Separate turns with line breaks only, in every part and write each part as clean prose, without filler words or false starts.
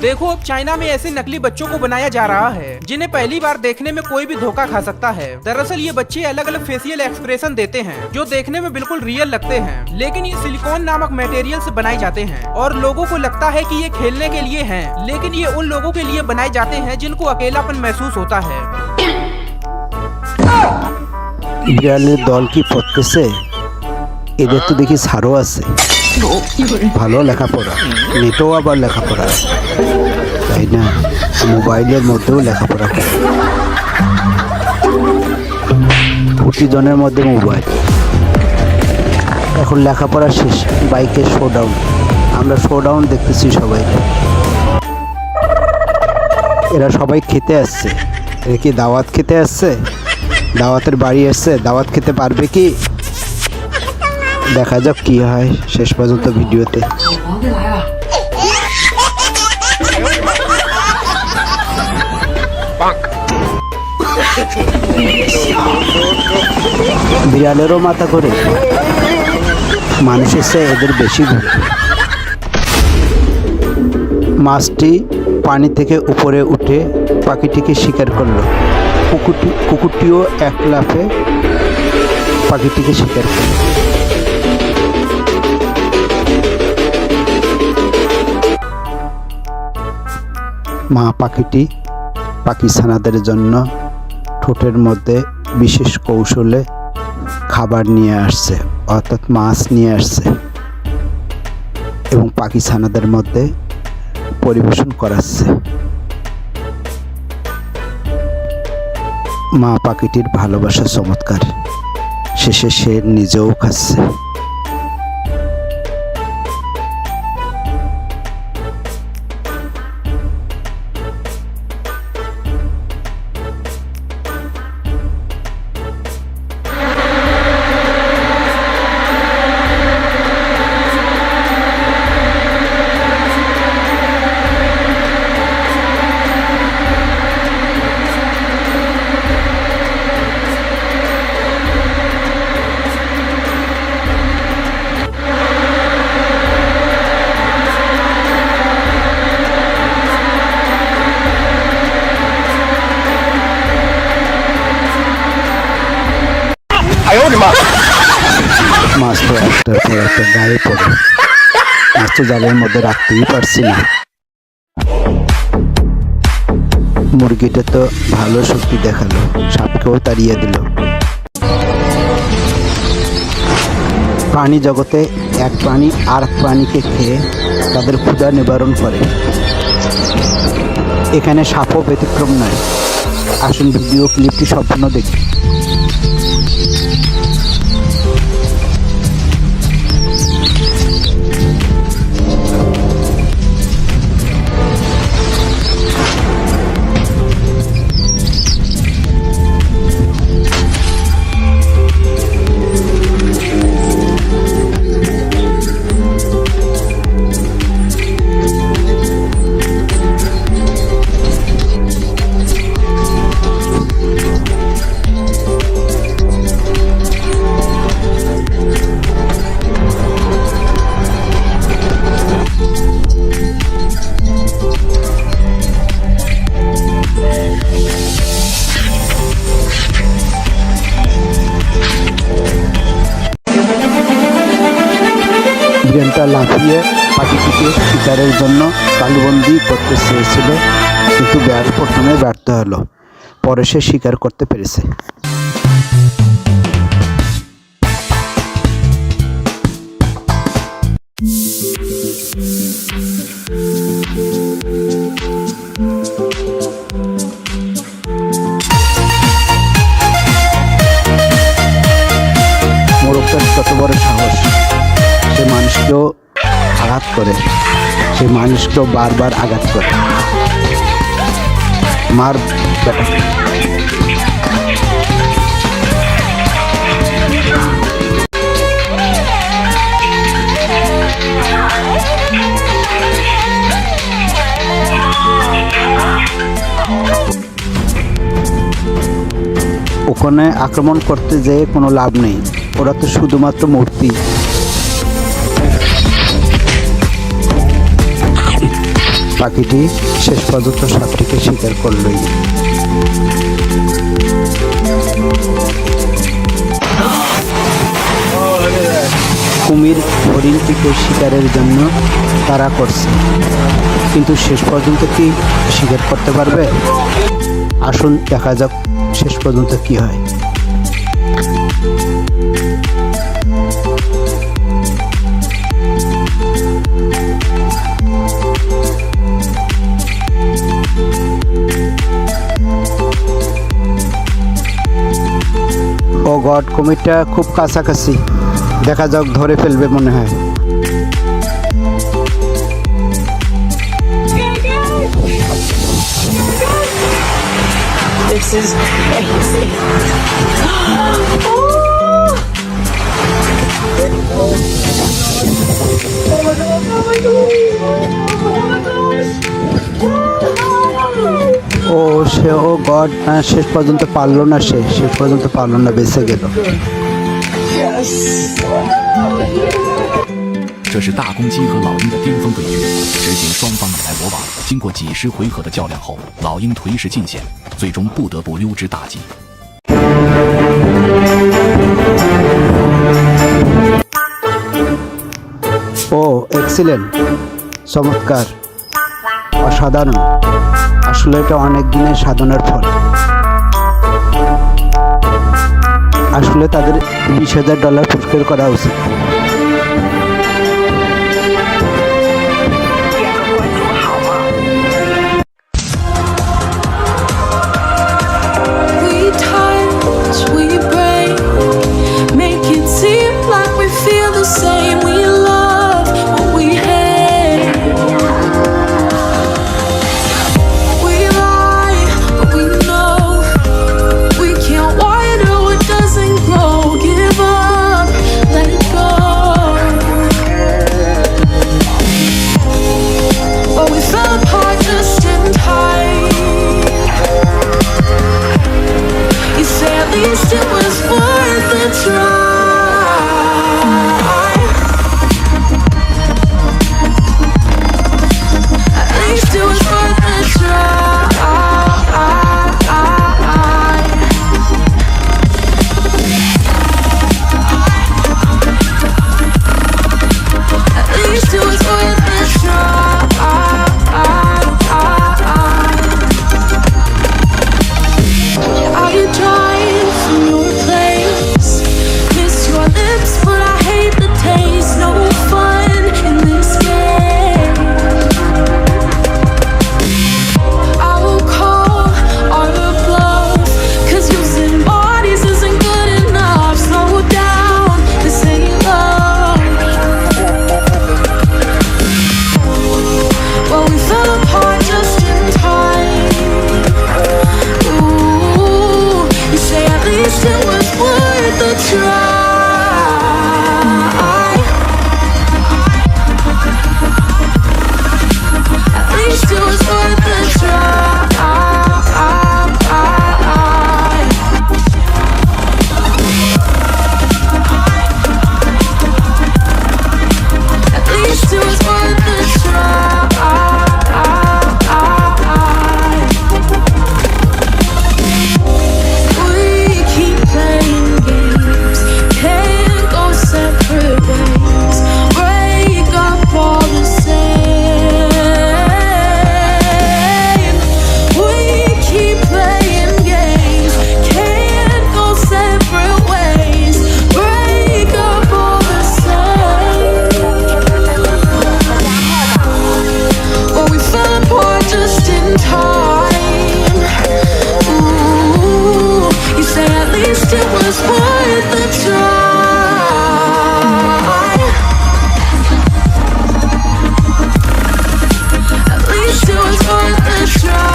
देखो अब चाइना में ऐसे नकली बच्चों को बनाया जा रहा है जिन्हें पहली बार देखने में कोई भी धोखा खा सकता है। दरअसल ये बच्चे अलग अलग फेशियल एक्सप्रेशन देते हैं जो देखने में बिल्कुल रियल लगते हैं, लेकिन ये सिलिकॉन नामक मटेरियल से बनाए जाते हैं और लोगों को लगता है कि ये खेलने के लिए हैं, लेकिन ये उन लोगों के लिए बनाए जाते हैं जिनको अकेलापन महसूस होता है।
বিড়ালের দল কি পড়তেছে? এদের তো দেখি ছাড়ও আছে, ভালো লেখাপড়া, নেটেও আবার লেখাপড়া, তাই না? মোবাইলের মধ্যেও লেখাপড়া করে, প্রতিজনের মধ্যে মোবাইল। এখন লেখাপড়া শেষ, বাইকের শোডাউন, আমরা শোডাউন দেখতেছি সবাই। এরা সবাই খেতে আসছে, এরা কি দাওয়াত খেতে আসছে? দাওয়াতের বাড়ি আসছে, দাওয়াত খেতে পারবে কি? দেখা যাক কি হয় শেষ পর্যন্ত ভিডিওতে। বিড়ালেরও মাথা ঘোরে, মানুষের চেয়ে এদের বেশি ঘোরে। মাছটি পানি থেকে উপরে উঠে পাখিটিকে শিকার করলো। কুকুরটিও এক লাফে পাখিটিকে শিকার করলো। মা পাখিটি পাখি ছানাদের জন্য ঠোঁটের মধ্যে বিশেষ কৌশলে খাবার নিয়ে আসছে, অর্থাৎ মাছ নিয়ে আসছে এবং পাখি ছানাদের মধ্যে পরিবেশন করাচ্ছে। মা পাখিটির ভালোবাসা চমৎকার, শেষে সে নিজেও খাচ্ছে। মাছ তো একটার পর একটা গায়ে পড়ে, মাছ তো জালের মধ্যে রাখতেই পারছি না। মুরগিটা তো ভালো শক্তি দেখালো, সাপকেও তাড়িয়ে দিল। প্রাণী জগতে এক প্রাণী আর এক প্রাণীকে খেয়ে তাদের ক্ষুধা নিবারণ করে, এখানে সাপও ব্যতিক্রম নয়। আসুন ভিডিও ক্লিপটি সম্পূর্ণ দেখি। বিড়ালটা লাফিয়ে পাখিটিকে শিকারের জন্য তালুবন্দি করতে চেয়েছিল, কিন্তু প্রথমে ব্যর্থ হলো, পরে সে শিকার করতে পেরেছে। মোরগটার কত বড় সাহস, সে মানুষকেও আঘাত করে, সে মানুষকেও বারবার আঘাত করে। মার বেটা। ওখানে আক্রমণ করতে যেয়ে কোনো লাভ নেই, ওরা তো শুধুমাত্র মূর্তি। পাখিটি শেষ পর্যন্ত সাপটিকে শিকার করলই। কুমির হরিণটিকে শিকারের জন্য তাড়া করছে, কিন্তু শেষ পর্যন্ত কি শিকার করতে পারবে? আসুন দেখা যাক শেষ পর্যন্ত কি হয়। ও গড, কুমিরটা খুব কাছাকাছি, দেখা যাক ধরে ফেলবে মনে হয়।
This is crazy.
Oh God, শেষ পর্যন্ত পারলো না, শেষ পর্যন্ত পারলো না, বেঁচে গেল।
这是大公鸡和老鹰的巅峰对决，执行双方以来搏网。经过几十回合的较量后，老鹰颓势尽显，最终不得不溜之大吉。
ও এক্সিলেন্ট, চমৎকার, অসাধারণ। আসলে এটা অনেক দিনের সাধনার ফল। আসলে তাদের $20,000 পুরস্কার করা উচিত।
It was worth the try. At least it was worth the try. At least it was worth the try. Are you trying from your place? Miss your lips, but I hate the taste. No fun in this game. I will call all the bluff, 'cause using bodies isn't good enough. Slow down, this ain't love. Well, we fell apart just in time. Ooh, you say at least it was worth the try. At least it was worth the try. At least it was worth the try. We keep playing games, can't go separate ways. Break up all the same. We keep playing games, can't go separate ways. Break up all the same. But we fell apart just in time. Ooh, you say at least it was worth the try. At least it was worth the try.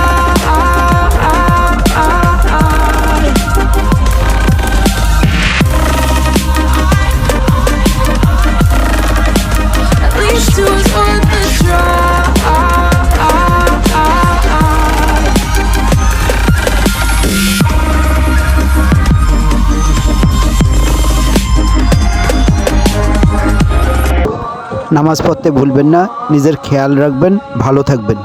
At least it was worth the try.
নামাজ পড়তে ভুলবেন না, নিজের খেয়াল রাখবেন, ভালো থাকবেন।